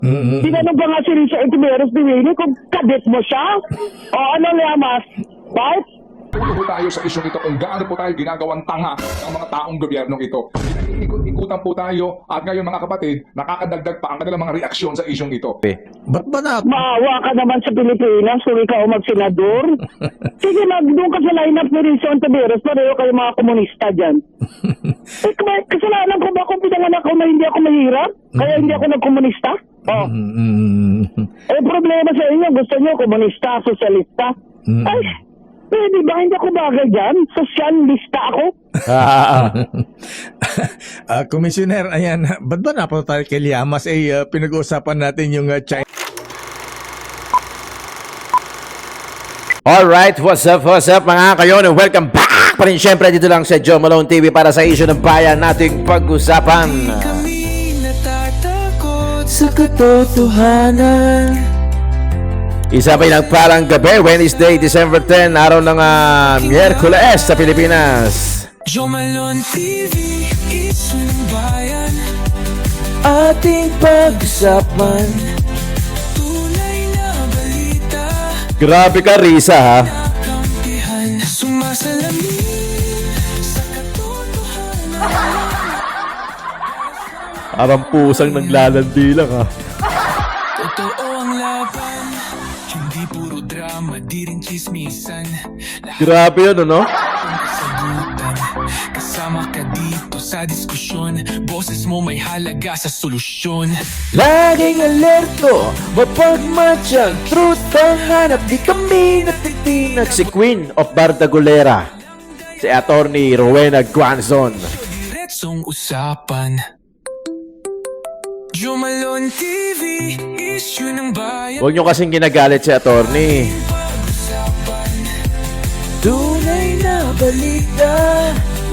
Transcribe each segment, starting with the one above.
Tinanong pa nga si Risa Itimeros ni Winnie kung kabit mo siya. O ano, Leamas? Right? Tulo po tayo sa isyong ito kung gaano po tayo ginagawang tanga ng mga taong gobyernong ito. Ikot-ikutan po tayo at ngayon mga kapatid, nakakadagdag pa ang kanilang mga reaksyon sa isyong ito. Ba't ba na? Maawa ka naman sa Pilipinas kung ikaw magsenador. Sige na, doon ka sa lineup ni Risa Itimeros, pareho kayo mga komunista dyan. Kasalanan ko ba kung pinanganak ko na hindi ako mahirap? Kaya hindi ako nagkomunista? Oh. Problema sa inyo, gusto nyo komunista, sosyalista? Ay, pwede ba hindi ako bagay dyan? Sosyalista ako? Commissioner, ayan, ba't ba napunta tayo kay Llamas? Pinag-uusapan natin yung China. Alright, what's up mga kayon? Welcome back pa rin syempre dito lang sa Joe Malone TV para sa issue ng bayan nating pag-usapan. Kami natatakot sa katotohanan. Isa pa yung nagpalang gabi, Wednesday, December 10, araw ng Miyerkules sa Pilipinas. Joe Malone TV, issue ng bayan, ating pag-usapan. Tunay na balita, Grabe ka, Risa, ha? nakampihan, sumasalamin sa katotohanan. Parang pusang naglalandi lang, ha? Totoo ang laban, hindi puro drama, di rin chismisan. Grabe yun, ano? Sagutan, kasama ka dito sa diskusyon. Boses mo may halaga sa solusyon. Laging alerto, mapagmatsyag, truth ang hanap, di kami natitinag. Si Queen of Bardagulera, si Attorney Rowena Guanzon. Diretsong usapan. Joe Malone TV, issue ng bayan, Huwag nyo kasing ginagalit si Attorney. pag-usapan. Tunay na balita,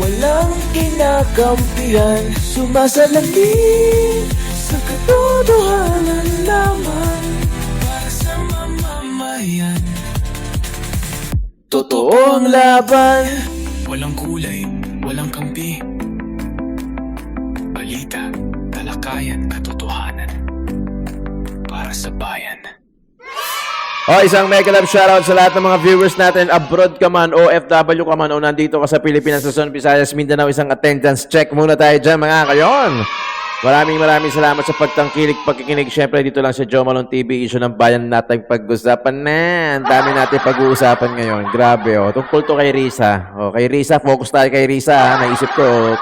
walang kinakampihan, sumasalamin sa katotohanan lamang para sa mamamayan. Totoo ang laban, walang kulay, walang kampi. Balita, talakayan, katotohanan para sa bayan. Isang mega love shoutout sa lahat ng mga viewers natin abroad ka man, OFW ka man, o nandito ka sa Pilipinas, Luzon, Visayas, Mindanao. Isang attendance check muna tayo dyan mga kayon. Maraming salamat sa pagtangkilik, pagkikinig. Siyempre dito lang sa Joe Malone TV, issue ng bayan natin pag-usapan na. Ang dami natin pag-uusapan ngayon. Grabe, oh. Tungkol to kay Risa. Kay Risa, focus tayo kay Risa, ha. Naisip ko,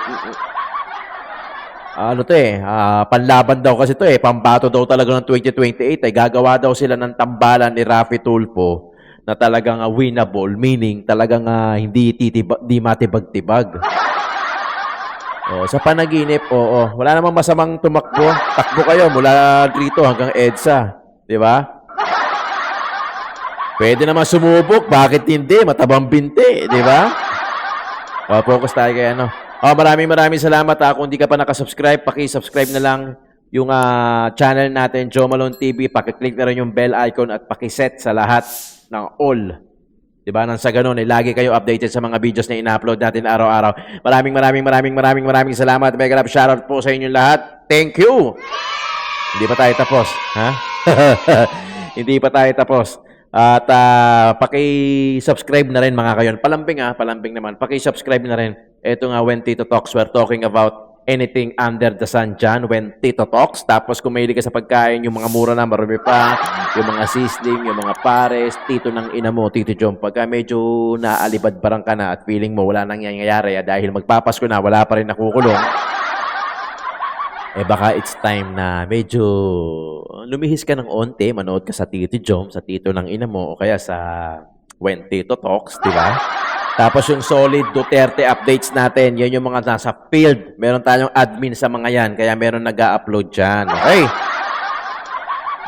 panlaban daw kasi to pambato daw talaga ng 2028 gagawa daw sila ng tambalan ni Raffy Tulfo na talagang winnable, meaning talagang hindi matibag-tibag. Sa panaginip, wala namang masamang tumakbo. Takbo kayo mula rito hanggang EDSA, di ba? Pwede naman sumubok, bakit hindi? Matabang binti, di ba? Focus tayo kay ano. Maraming salamat. Kung hindi ka pa nakasubscribe, paki-subscribe na lang yung channel natin, Joe Malone TV. Paki-click na rin yung bell icon at paki-set sa lahat ng all. Diba? Nang sa ganun, lagi kayo updated sa mga videos na ina-upload natin araw-araw. Maraming salamat. Mega love shoutout po sa inyong lahat. Thank you! Hindi pa tayo tapos. Ha? Hindi pa tayo tapos. At paki-subscribe na rin mga kayon. Palambing naman. Paki-subscribe na rin. Ito nga, When Tito Talks, we're talking about anything under the sun dyan, When Tito Talks. Tapos kung mahilig ka sa pagkain, yung mga mura na, marami pa, yung mga sizzling, yung mga pares, tito ng ina mo, Tito Jom. Pagka medyo naalibad-barang ka na at feeling mo wala nang nangyayari, dahil magpapasko na, wala pa rin nakukulong, baka it's time na medyo lumihis ka ng onte, manood ka sa Tito Jom, sa tito ng ina mo, o kaya sa When Tito Talks, di ba? Tapos yung solid Duterte updates natin, yan yung mga nasa field. Meron tayong admin sa mga yan, kaya meron nag-a-upload dyan. Okay?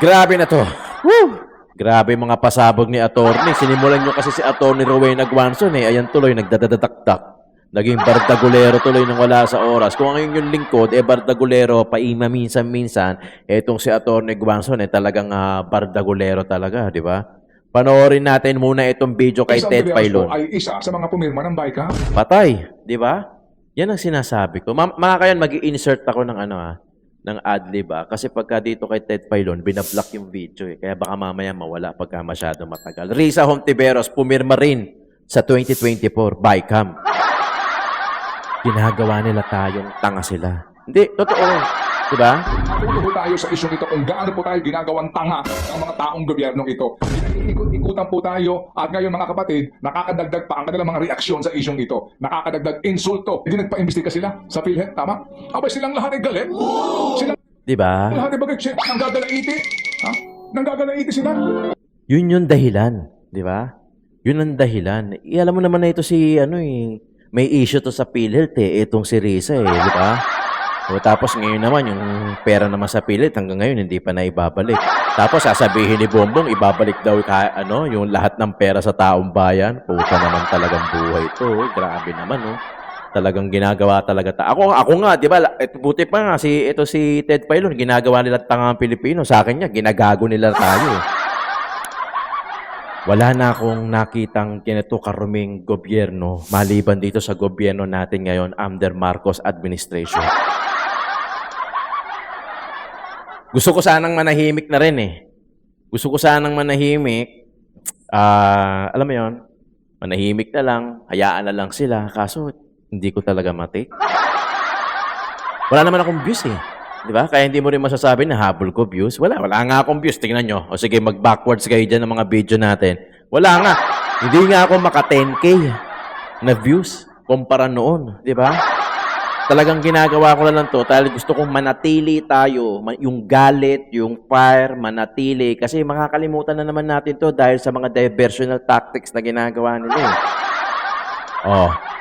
Grabe na to. Woo! Grabe mga pasabog ni Attorney. Sinimulan nyo kasi si Attorney Rowena Guanzon Ayan tuloy, nagdadadakdak. Naging bardagulero tuloy nang wala sa oras. Kung ang yung lingkod, bardagulero, paima minsan-minsan, etong si Attorney Guanzon, talagang bardagulero talaga, di ba? Panoorin natin muna itong video kay Ted Pailon. Ay isa sa mga pumirma ng Patay, di ba? Yan ang sinasabi ko. Mga kayan, mag-i-insert ako ng ng adlib kasi pagka dito kay Ted Filon, binablock yung video Kaya baka mamaya mawala pagka masyado matagal. Risa Hontiveros, pumirma rin sa 2024 BICAM. Ginagawa nila tayong tanga sila. Hindi, totoo. Diba? Matuto po tayo sa isyong ito kung gaano po tayo ginagawang tanga ng mga taong gobyernong ito. Ikot-ikutan po tayo at ngayon mga kapatid, nakakadagdag pa ang kanilang mga reaksyon sa isyong ito. Nakakadagdag insulto. Hindi nagpa-imbestiga sila sa PhilHealth, tama? Abay silang lahat ay galit. Silang Diba? lahat ay bagay. Nanggagalaiti. Ha? Nanggagalaiti sila. Yun yung dahilan. Diba? Yun ang dahilan. Alam mo naman na ito si, may issue to sa PhilHealth itong si Risa diba? O tapos ngayon naman, yung pera naman sa PhilHealth hanggang ngayon hindi pa na ibabalik. Tapos sasabihin ni Bongbong, ibabalik daw yung lahat ng pera sa taong bayan. Puta naman talagang buhay ito. Grabe naman, Talagang ginagawa talaga. Ako nga, di ba? Buti pa nga, ito si Ted Filon, ginagawa nila tangang Pilipino. Sa akin niya, ginagago nila tayo. Wala na akong nakitang ganito karuming gobyerno maliban dito sa gobyerno natin ngayon under Marcos administration. Gusto ko sanang manahimik na rin Gusto ko sanang manahimik. Alam mo yon, manahimik na lang, hayaan na lang sila. Kaso, hindi ko talaga matik. Wala naman akong views Di ba? Kaya hindi mo rin masasabi na habol ko views. Wala nga akong views. Tingnan nyo. O sige, mag-backwards kayo dyan ng mga video natin. Wala nga. Hindi nga ako maka 10K na views kumpara noon. Di ba? Talagang ginagawa ko na lang to dahil gusto kong manatili tayo. Yung galit, yung fire, manatili. Kasi makakalimutan na naman natin to dahil sa mga diversional tactics na ginagawa nila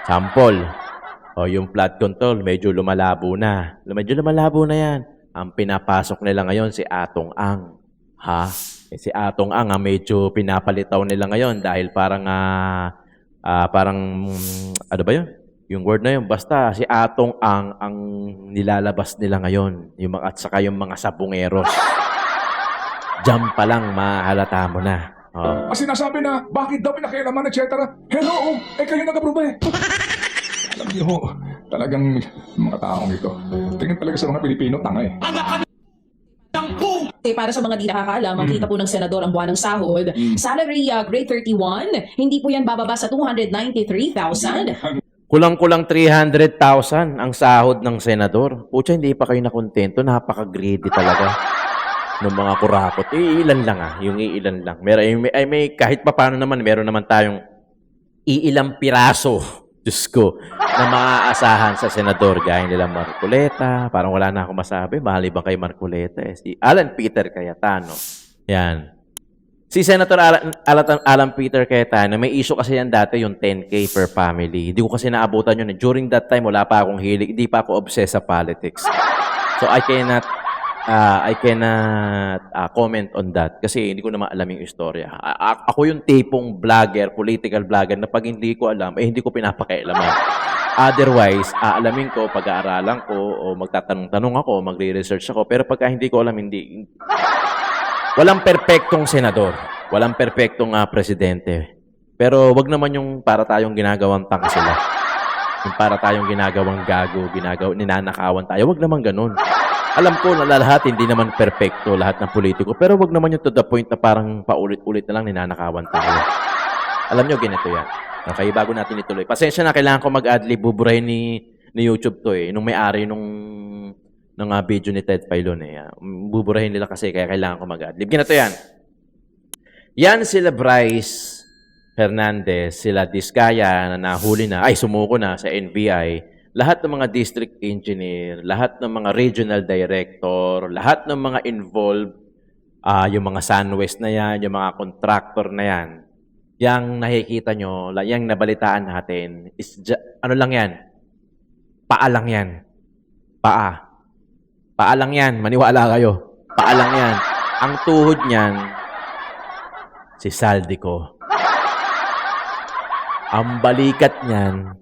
sample. Yung flood control, medyo lumalabo na. Medyo lumalabo na yan. Ang pinapasok nila ngayon, si Atong Ang. Si Atong Ang, medyo pinapalitaw nila ngayon dahil parang, ano ba yun? Yung word na yun, basta si Atong ang nilalabas nila ngayon. At saka yung mga sabungeros. Diyan pa lang, mahalata mo na. Kasi sinasabi na, bakit daw pinakialaman, etc. Hello, kayo nag-approve Alam niyo, talagang mga taong ito. Tingin talaga sa mga Pilipino, tanga Para sa mga di nakakaalam, ang kita po ng senador ang buwan ng sahod. Salary grade 31, hindi po yan bababa sa 293,000. Kulang-kulang 300,000 ang sahod ng senador. Pucha, hindi pa kayo nakontento. Napaka-greedy talaga ng mga kurakot. Iilan lang yung iilan lang. May kahit pa paano naman, meron naman tayong iilang piraso, Diyos ko, na maaasahan sa senador. Gaya nila Marcoleta. Parang wala na akong masabi. Mahal ibang kay Marcoleta. Si Alan Peter Cayetano. Yan. Si Senator Alan Peter Cayetano, may issue kasi yan dati yung 10K per family. Hindi ko kasi naabutan yun. During that time, wala pa akong hilig. Hindi pa ako obsessed sa politics. So, I cannot comment on that kasi hindi ko na maalam yung istorya. Ako yung tipong vlogger, political vlogger na pag hindi ko alam, hindi ko pinapakialaman. Otherwise, aalamin ko, pag-aaralan ko, o magtatanong-tanong ako, magre-research ako. Pero pagka hindi ko alam, hindi. Walang perpektong senador. Walang perpektong presidente. Pero wag naman yung para tayong ginagawang tanga sila. Yung para tayong ginagawang gago, ninanakawan tayo. Wag naman ganun. Alam ko na lahat hindi naman perpekto, lahat ng politiko. Pero wag naman yung to the point na parang paulit-ulit na lang ninanakawan tayo. Alam nyo, ganito yan. Okay, bago natin ituloy. Pasensya na, kailangan ko mag-adlib. Buburahin ni YouTube to Nung may-ari ng video ni Ted Filon Buburahin nila kasi kaya kailangan ko mag-adlib. Ganito yan. Yan sila Bryce Hernandez, sila Diskaya na nahuli na, sumuko na sa NBI. Lahat ng mga district engineer, lahat ng mga regional director, lahat ng mga involved, yung mga SunWest na yan, yung mga contractor na yan, yang nakikita nyo, yang nabalitaan natin, ano lang yan? Paa lang yan. Paa lang yan. Maniwala kayo. Paa lang yan. Ang tuhod niyan, si Saldico. Ang balikat niyan,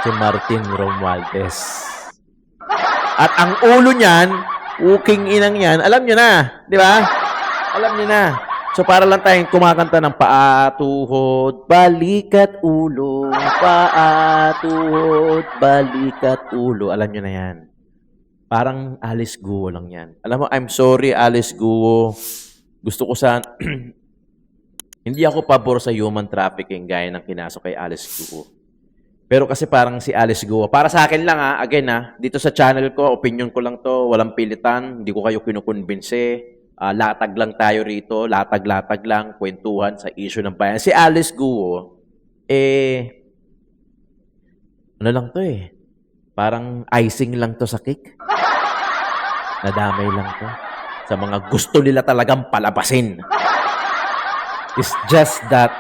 si Martin Romualdez. At ang ulo niyan, uking inang yan, alam nyo na. Di ba? Alam nyo na. So para lang tayong kumakanta ng paa, tuhod, balikat, ulo. Paa, tuhod, balikat, ulo. Alam nyo na yan. Parang Alice Guo lang yan. Alam mo, I'm sorry, Alice Guo. Gusto ko hindi ako pabor sa human trafficking gaya ng kinasok kay Alice Guo. Pero kasi parang si Alice Guo, para sa akin lang again dito sa channel ko, opinion ko lang to, walang pilitan, hindi ko kayo kinukumbinse. Latag lang tayo rito, latag-latag lang, kwentuhan sa issue ng bayan. Si Alice Guo, ano lang to parang icing lang to sa cake. Nadamay lang to sa mga gusto nila talagang palabasin. It's just that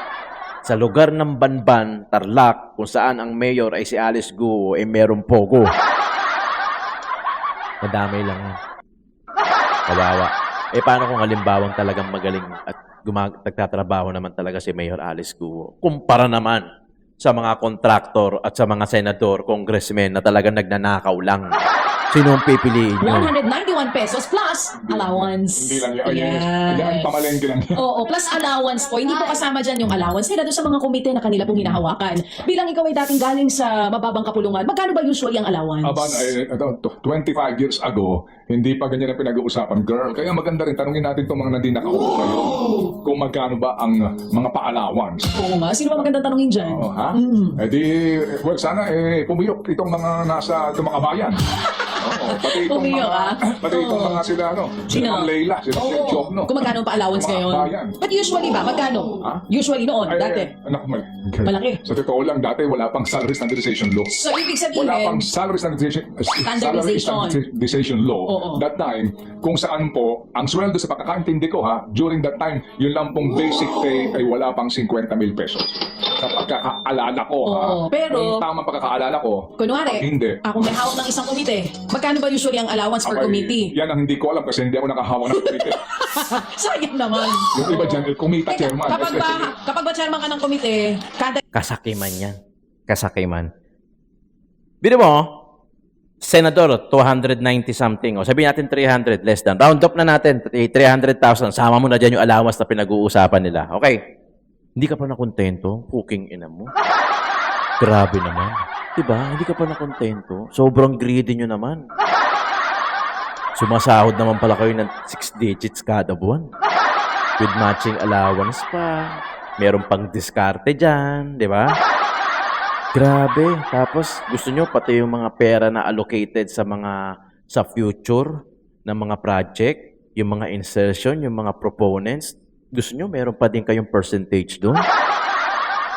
sa lugar ng Banban, Tarlac, kung saan ang mayor ay si Alice Guo, merong pogo. Nadamay lang yan. Kawawa. Paano kung halimbawang talagang magaling at nagtatrabaho naman talaga si Mayor Alice Guo? Kumpara naman sa mga kontraktor at sa mga senador, congressmen na talagang nagnanakaw lang. Sino ang pipiliin nyo? 191 pesos plus allowance. Hindi lang yan. Yan, pamalengke lang yan. Oo, plus allowance po. Hindi po kasama dyan yung allowance nila doon sa mga komite na kanila pong hinahawakan. Bilang ikaw ay dating galing sa mababang kapulungan, magkano ba usually ang allowance? 25 years ago, hindi pa ganyan ang pinag-uusapan, girl. Kaya maganda rin, tanungin natin itong mga nandun nakaupo kayo kung magkano ba ang mga pa-allowance. Oo nga. Sino ba magandang tanungin dyan? Oo, ha? Well, sana pumiyok itong mga nasa itong mga bayan. Oo, pati itong Pumiyok, pati itong mga sila, Sino? Sila Leila, sila Sir Job, Kung magkano ang pa-allowance Mga ngayon? bayan. But usually ba? Magkano? Ha? Usually noon, dati. Anak, Malaki. Sa totoo lang, dati wala pang salary standardization law. So, ibig sabihin, Wala pang salary standardization law. Oo. That time, kung saan po, ang sweldo sa pagkakaintindi ko during that time, yun lang pong basic pay ay wala pang 50,000 pesos. Sa pagkakaalala ko Oo, pero- Yung tamang pagkakaalala ko, kunwari, pag hindi. ako may hawak ng isang komite. Magkano ba usually ang allowance per committee? Yan ang hindi ko alam kasi hindi ako nakahawak ng komite. Sayang naman. Yung iba dyan, komite Teka, chairman. kapag ba chairman ka ng komite, kada Kasakiman yan. Kasakiman. Bino mo, senador, 290 something. O sabihin natin 300, less than. Round up na natin, 300,000. Sama mo na dyan yung allowance na pinag-uusapan nila. Okay. Hindi ka pa nakontento? Puking ina mo. Grabe naman. Diba? Hindi ka pa nakontento? Sobrang greedy nyo naman. Sumasahod naman pala kayo ng 6 digits kada buwan. With matching allowance pa. Meron pang diskarte dyan. Di ba? Grabe. Tapos, gusto nyo pati yung mga pera na allocated sa future ng mga project, yung mga insertion, yung mga proponents, gusto nyo meron pa din kayong percentage doon?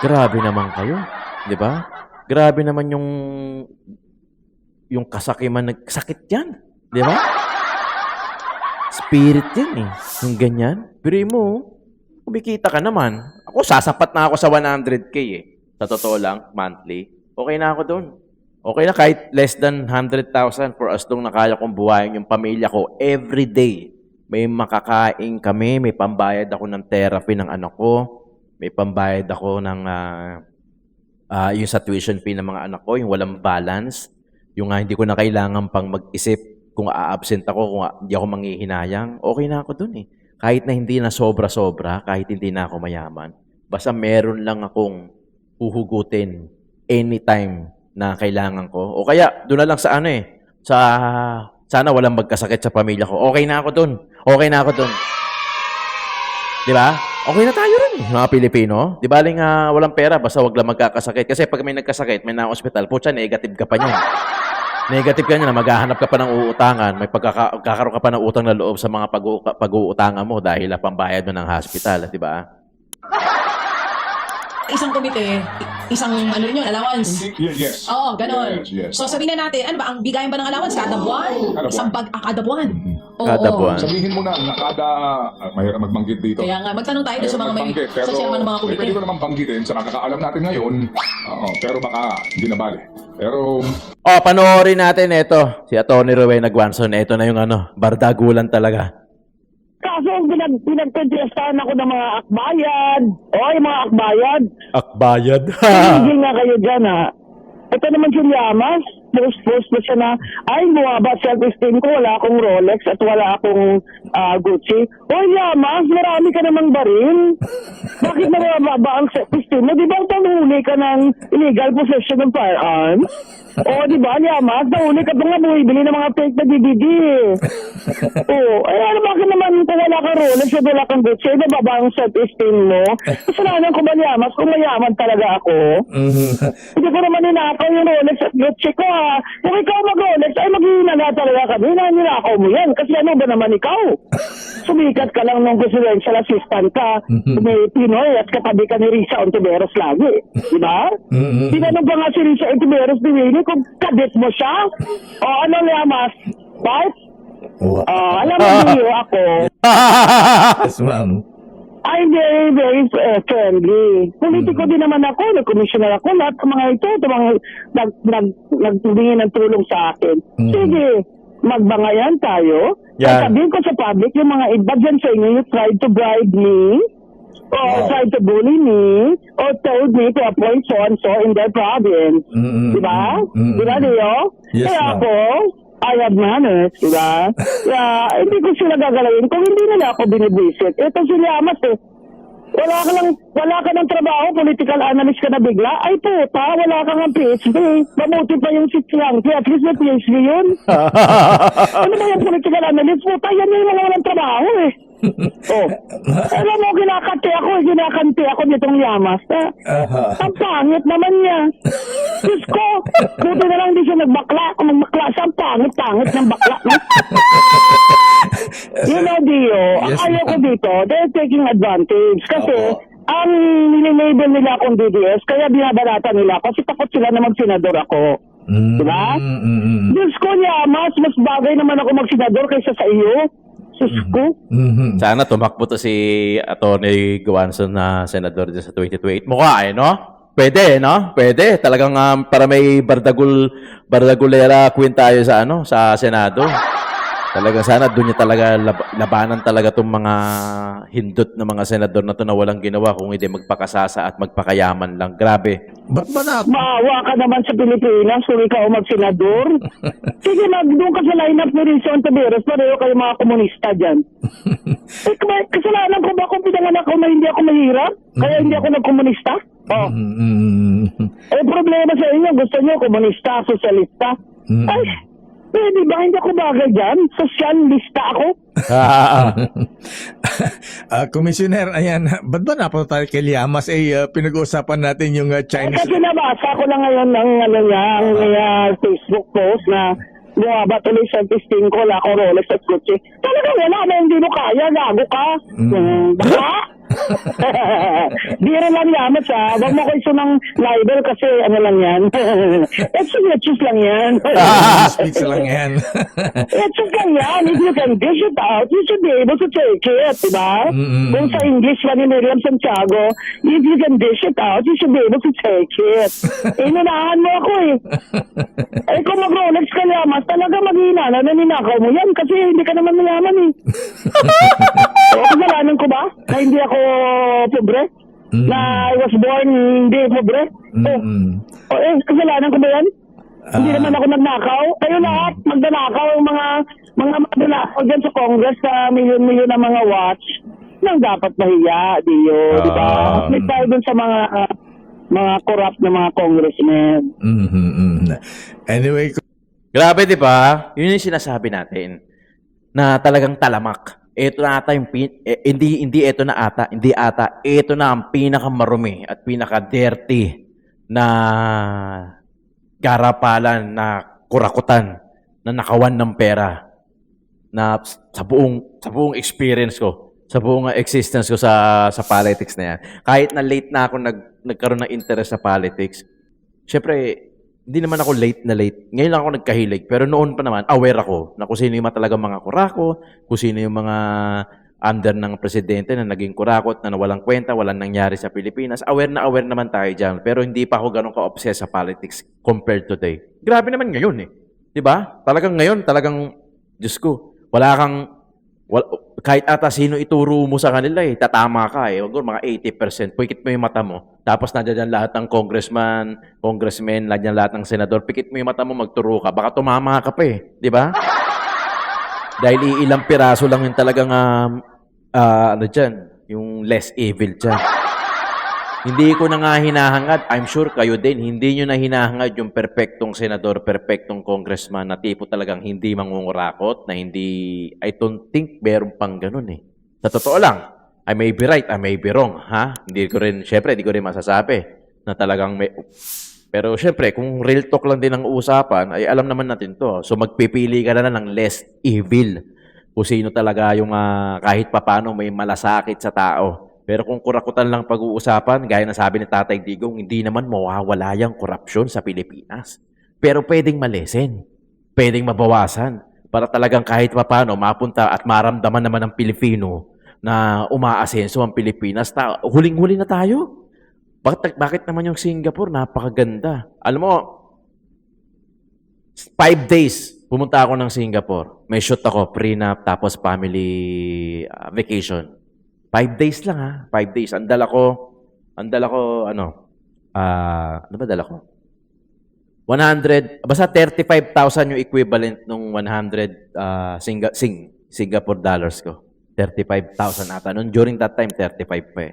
Grabe naman kayo. Di ba? Grabe naman yung kasakiman. Sakit yan. Di ba? Spirit yan yung ganyan. Pero mo, kumikita ka naman. Ako, sasapat na ako sa 100K Sa totoo lang, monthly. Okay na ako doon. Okay na kahit less than 100,000 for as long na kaya kong buhayin yung pamilya ko every day. May makakain kami, may pambayad ako ng therapy ng anak ko, may pambayad ako ng yung sa tuition fee ng mga anak ko, yung walang balance, yung hindi ko na kailangan pang mag-isip kung a-absent ako, kung hindi ako manghihinayang, okay na ako dun Kahit na hindi na sobra-sobra, kahit hindi na ako mayaman, basta meron lang akong huhugutin anytime na kailangan ko. O kaya, doon na lang sa sana walang magkasakit sa pamilya ko. Okay na ako dun. Okay na ako dun. Di ba? Okay na tayo rin, mga Pilipino. Di ba walang pera, basta wag lang magkakasakit. Kasi pag may nagkasakit, may na-hospital, putya, negative ka pa niyan. Negative ka niyan, maghahanap ka pa ng uutangan, may pagkakaroon ka pa ng utang na loob sa mga pag-uutangan mo dahil pambayad mo ng hospital. Di ba? isang komite, isang rin yun, allowance. Yes. Oo, ganon. Yes. So sabihin na natin, ang bigayan ba ng allowance? Kada buwan? Kada buwan. Isang kada buwan. Oo. Kada buwan. Sabihin mo na kada mahirap magbanggit dito. Kaya nga, magtanong tayo doon sa mga sa chairman ng mga komite. Pwede ko naman banggitin sa nakakaalam natin ngayon. Pero baka hindi na bali. Pero panoorin natin ito. Si Atty. Rowena Guanzon. Ito na yung bardagulan talaga. Kaso pinagkontestahan ako ng mga akbayan. Oy, mga akbayan. Akbayad. Tigil nga kayo dyan, ha. Ito naman si Llamas. nag-post pa siya na, ay, bumaba self-esteem ko, wala akong Rolex at wala akong Gucci. Oy, Yamas, marami ka namang baril. Bakit mababa ang self-esteem mo? Di ba nahuli ka ng illegal possession ng firearms? O, di ba, Yamas, nahuli ka pa nga bumibili ng mga fake na DVD. Ano bakit naman kung wala kang Rolex at wala kang Gucci, mababa ang self-esteem mo? Kasalanan ko ba, Yamas, kung mayaman talaga ako? Hindi ko naman ninakaw yung Rolex at Gucci ko, ha? Kung ikaw mag-Rolex, ay maghihinaga talaga kami na ninakaw mo yan. Kasi ano ba naman ikaw? Sumikat ka lang ng presidential assistant ka, may Pinoy at katabi ka ni Risa Ontiveros lagi. Di ba? Tinanong pa nga si Risa Ontiveros ni Winnie kung kadit mo siya. O ano, Yamas? Right? Alam mo niyo ako, Yes, ma'am. I'm very, very friendly. Politiko din naman ako, nag-commissioner ako, lahat ng mga ito nagtubingin ng tulong sa akin. Sige, magbangayan tayo. Yan. Sabihin ko sa public, yung mga iba dyan sa inyo, you tried to bribe me, or tried to bully me, or told me to appoint so-and-so in their province. Diba? Diba, Leo? Yes, Kaya ma'am. ako, I have manners, diba? Kaya hindi ko sila gagalawin kung hindi nila ako binibisit. Ito si Llamas eh. Wala ka ng trabaho, political analyst ka na bigla. Ay puta, wala ka ng PhD. Mabuti pa yung si Chiangki, at least may PhD yun. Ano ba yung political analyst? Puta, yan yung mga walang trabaho eh. Alam mo, kinakanti ako nitong Llamas. Ang pangit naman niya. Diyos ko, buti na lang di siya nagbakla. Kung nagbakla siya, ang pangit ng bakla. No? You know, Dio, ang Yes, ayaw ko ma'am. dito, they're taking advantage. Kasi, ang nililabel nila akong DDS, kaya binabalata nila ako kasi takot sila na mag-senador ako. Diba? Diyos ko, Llamas, mas bagay naman ako mag-senador kaysa sa iyo. Diyos ko. Sana tumakbo to si Atty. Guanzon na senador din sa 2028. Mukha no? Pwede, no? Pwede. Talagang para may bardagulera queen tayo sa sa Senado. Talagang sana doon niya talaga labanan talaga tong mga hindot na mga senador na to na walang ginawa kung hindi magpakasasa at magpakayaman lang. Grabe. Ba't ba na? Maawa ka naman sa Pilipinas kung ikaw mag-senador. Sige, doon ka sa lineup ni Risa Ontiveros, pareho kayo mga komunista dyan. Kasalanan ko ba kung pinanganak ako na hindi ako mahirap? Kaya hindi ako nagkomunista? Problema sa inyo, gusto nyo komunista, sosyalista? Ay, di ba hindi ako bagay dyan? Sosyalista ako? Commissioner, ayan, ba't ba napunta tayo kay Llamas? Pinag-uusapan natin yung Chinese... Kasi nabasa ko lang ngayon ng Facebook post na bumaba tuloy sa testing ko, wala akong Rolex at Gucci. Talagang wala na, hindi mo kaya, gago ka. Baka? Biro lang Llamas ha. Huwag mo ko iso ng libel kasi ano lang yan. Executions lang yan. Speech lang yan. Executions lang yan. If you can dish it out, you should be able to take it. Diba? Kung sa English pa ni Miriam Santiago, if you can dish it out, you should be able to take it. Inunahan mo ako eh. Kung mag-Rolex ka Llamas, talaga maghihina na ninakaw mo yan kasi hindi ka naman mayaman eh. Kasalanan ko ba? Na hindi ako pobre? Na I was born hindi pobre? Kasalanan ko ba yan? Hindi naman ako nagnakaw. Kayo lahat, magnanakaw ang mga magnanakaw dyan sa Congress sa milyon-milyon na mga watch nang dapat mahiya, Dio. Diba? May tayo dun sa mga corrupt na mga congressmen. Anyway, Grabe, di ba? Yun yung sinasabi natin na talagang talamak. Ito na ata yung hindi ito na ata, hindi ata. Ito na ang pinakamarumi at pinaka-dirty na garapalan, na kurakutan, na nakawan ng pera na sa buong experience ko, sa buong existence ko sa politics na yan. Kahit na late na ako nagkaroon ng interest sa politics, syempre, hindi naman ako late. Ngayon lang ako nagkahilig. Pero noon pa naman, aware ako na kung sino yung talagang mga kurako, kung sino yung mga under ng presidente na naging kurakot, na walang kwenta, walang nangyari sa Pilipinas. Aware naman tayo dyan. Pero hindi pa ako ganun ka-obsessed sa politics compared today. Grabe naman ngayon eh. Diba? Talagang ngayon, Diyos ko, kahit ata sino ituro mo sa kanila tatama ka Siguro mga 80%. Pikit mo yung mata mo. Tapos nandiyan lahat ng congressmen, nandiyan lahat ng senador. Pikit mo yung mata mo, magturo ka. Baka tumama ka pa di ba? Dahil ilang piraso lang yung talagang, yung less evil dyan. Hindi ko na nga hinahangad. I'm sure kayo din, hindi nyo na hinahangad yung perfectong senador, perfectong congressman na tipo talagang hindi mangungurakot, na hindi, I don't think meron pang ganun Sa totoo lang, I may be right, I may be wrong, ha? Syempre, hindi ko rin masasabi na talagang may... Pero syempre, kung real talk lang din ang usapan, ay alam naman natin to. So magpipili ka na ng less evil. Kung sino talaga yung kahit papano may malasakit sa tao. Pero kung kurakutan lang pag-uusapan, gaya na sabi ni Tatay Digong, hindi naman mawawala yung korupsyon sa Pilipinas. Pero pwedeng malesen, pwedeng mabawasan, para talagang kahit papano mapunta at maramdaman naman ng Pilipino na umaasenso ang Pilipinas. Huling-huli na tayo. Bakit naman yung Singapore napakaganda? Alam mo, 5 days pumunta ako ng Singapore. May shoot ako, prenup, tapos family vacation. 5 days lang 5 days. Ang dala ko, ano ba dala ko? 100, basta 35,000 yung equivalent ng 100 Singapore dollars ko. 35,000 ata. Noon, during that time, 35 pa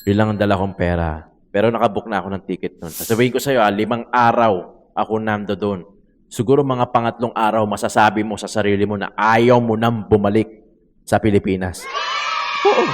Yun lang ang dala kong pera. Pero nakabook na ako ng ticket noon. Sasabihin ko sa'yo, 5 araw ako nando doon. Siguro mga pangatlong araw, masasabi mo sa sarili mo na ayaw mo nang bumalik sa Pilipinas. Oo.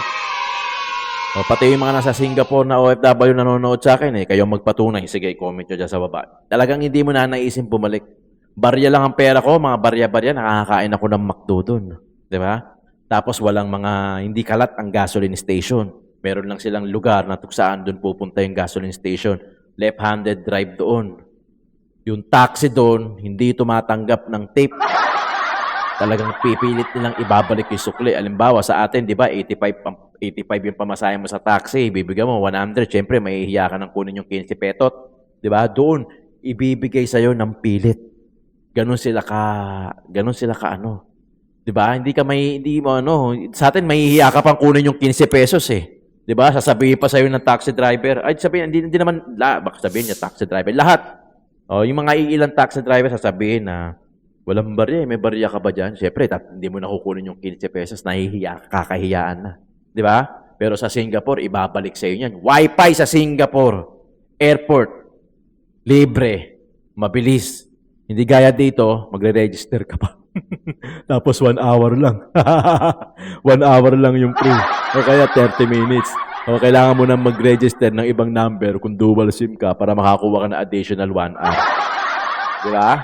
Pati yung mga nasa Singapore na OFW nanonood sa akin kayo magpatunay. Sige, comment nyo dyan sa baba. Talagang hindi mo na naisip bumalik. Barya lang ang pera ko, mga barya-barya, nakakakain ako ng McDo doon. Di ba? Tapos walang mga, hindi kalat ang gasoline station. Meron lang silang lugar na saan doon pupunta yung gasoline station. Left-handed drive doon. Yung taxi doon, hindi tumatanggap ng tip. Talagang pipilit nilang ibabalik yung sukli. Alimbawa, sa atin, di ba, 85 yung pamasahe mo sa taxi, ibibigay mo 100, syempre, mahihiya ka ng kunin yung 15 petot. Di ba? Doon, ibibigay sa'yo ng pilit. Ganon sila ka ano. Di ba? Hindi mo sa atin, mahihiya ka pang kunin yung 15 pesos Di ba? Sasabihin pa sa'yo ng taxi driver. Ay, sabihin, hindi naman, baka sabihin niya taxi driver. Lahat. Yung mga ilang taxi driver, sasabihin na, walang barya may barya ka ba dyan? Siyempre, hindi mo nakukunin yung 15 pesos, nahihiya, kakahiyaan na. Di ba? Pero sa Singapore, ibabalik sa inyo yan. Wi-Fi sa Singapore. Airport. Libre. Mabilis. Hindi gaya dito, magre-register ka pa. Tapos 1 hour lang. 1 hour lang yung free. O kaya 30 minutes. O kailangan mo nang mag-register ng ibang number kung dual SIM ka para makakuha ka ng additional 1 hour. Di ba?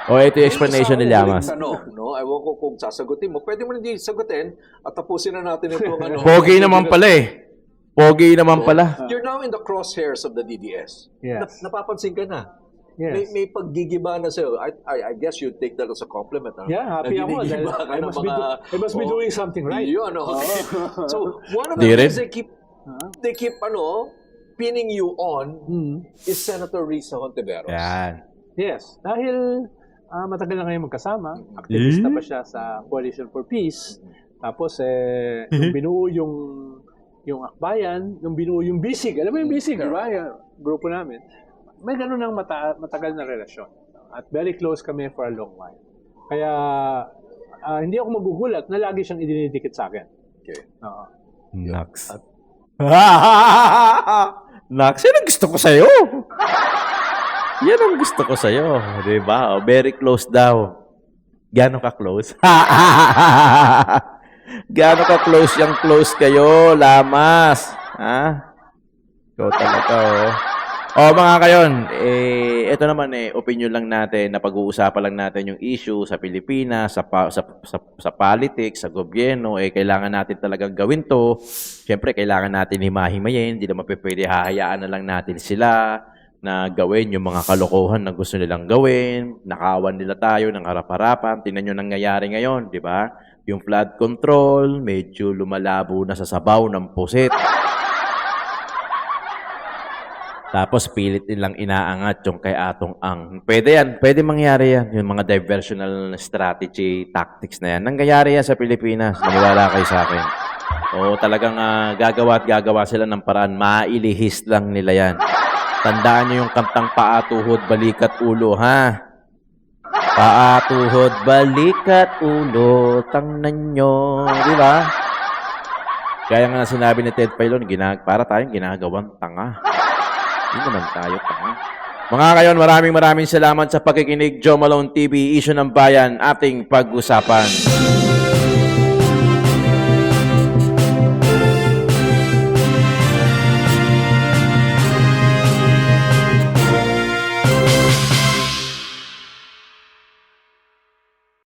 O ito yung explanation ni Llamas. No? Ewan ko kung sasagutin mo. Pwede mo hindi sagutin at tapusin na natin itong Pogi naman pala Pogi naman pala. You're now in the crosshairs of the DDS. Yes. Napapansin ka na. Yes. May paggigiba na sa'yo. I guess you take that as a compliment. Yeah, happy ako. Dahil I must be doing something right. Yun, okay. So, one of the things they keep pinning you on is Senator Risa Hontiveros. Yan. Yes. Dahil matagal na ngayon magkasama. Aktivista pa siya sa Coalition for Peace. Tapos, nung binuo yung Akbayan, nung binuo yung BISIG. Alam mo yung BISIG, di ba? Yung grupo namin. May ganun ng matagal na relasyon. At very close kami for a long while. Kaya, hindi ako magugulat na lagi siyang idinidikit sa akin. Okay. Nax. Nax, yan ang gusto ko sa'yo. Yan ang gusto ko sa'yo. Diba? Very close daw. Gano'n ka close? Gano'n ka close yung close kayo, Lamas? Ha? Ikaw talaga, mga kayon, ito naman opinion lang natin, na pag-uusapan lang natin yung issue sa Pilipinas, sa politics, sa gobyerno, kailangan natin talagang gawin to. Siyempre, kailangan natin himahimayin, hindi naman pwede hahayaan na lang natin sila na gawin yung mga kalokohan na gusto nilang gawin, nakawan nila tayo ng harap-harapan, tingnan nyo nangyayari ngayon, di ba? Yung flood control, medyo lumalabo na sa sabaw ng pusit. Tapos pilit nilang inaangat yung kay Atong Ang. Pwede yan. Pwede mangyari yan. Yung mga diversional strategy, tactics na yan. Nangyayari yan sa Pilipinas. Maniwala kayo sa akin. Oo, talagang gagawa at gagawa sila ng paraan. Mailihis lang nila yan. Tandaan nyo yung kantang Paa, Tuhod, Balikat, Ulo, ha? Paa, tuhod, balikat, ulo, tangnan nyo. Di ba? Kaya nga sinabi ni Ted Filon, para tayong ginagawang tanga. Hindi naman tayo tanga. Mga kayon, maraming salamat sa pakikinig. Joe Malone TV, Issue ng Bayan, ating pag-usapan.